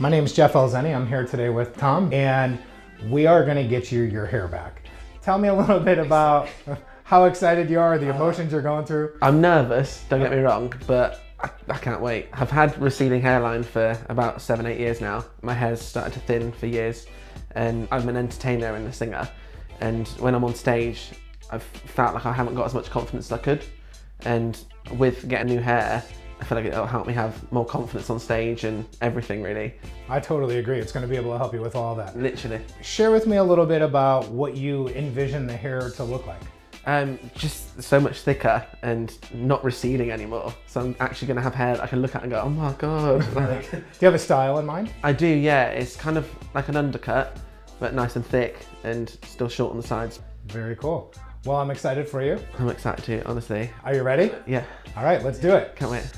My name is Jeff Elzeni. I'm here today with Tom, and we are going to get you your hair back. Tell me a little bit about how excited you are, the emotions you're going through. I'm nervous, don't get me wrong, but I can't wait. I've had receding hairline for about 7-8 years now. My hair's started to thin for years, and I'm an entertainer and a singer. And when I'm on stage, I've felt like I haven't got as much confidence as I could. And with getting new hair, I feel like it'll help me have more confidence on stage and everything, really. I totally agree. It's going to be able to help you with all that. Literally. Share with me a little bit about what you envision the hair to look like. Just so much thicker and not receding anymore. So I'm actually going to have hair that I can look at and go, oh my God. Like, do you have a style in mind? I do, yeah. It's kind of like an undercut, but nice and thick and still short on the sides. Very cool. Well, I'm excited for you. I'm excited too, honestly. Are you ready? Yeah. All right, let's do it. Can't wait.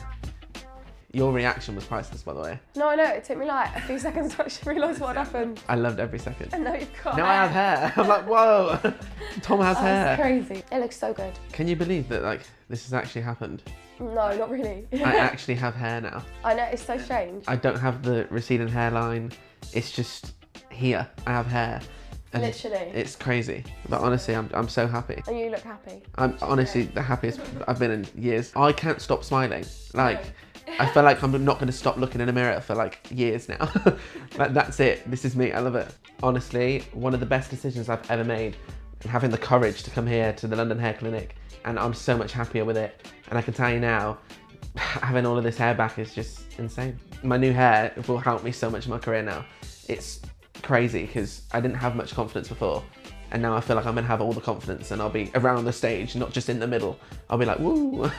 Your reaction was priceless, by the way. No, I know. It took me like a few seconds to actually realise what had happened. I loved every second. And now you've got Now I have hair. I'm like, whoa. Tom has hair. That's crazy. It looks so good. Can you believe that like this has actually happened? No, not really. I actually have hair now. I know, it's so strange. I don't have the receding hairline. It's just here. I have hair. And literally. It's crazy. But honestly, I'm so happy. And you look happy. I'm honestly the happiest I've been in years. I can't stop smiling. Like, I feel like I'm not going to stop looking in a mirror for like years now. Like, that's it. This is me. I love it. Honestly, one of the best decisions I've ever made, and having the courage to come here to the London Hair Clinic, and I'm so much happier with it. And I can tell you now, having all of this hair back is just insane. My new hair will help me so much in my career now. It's crazy because I didn't have much confidence before, and now I feel like I'm gonna have all the confidence, and I'll be around the stage, not just in the middle. I'll be like, woo.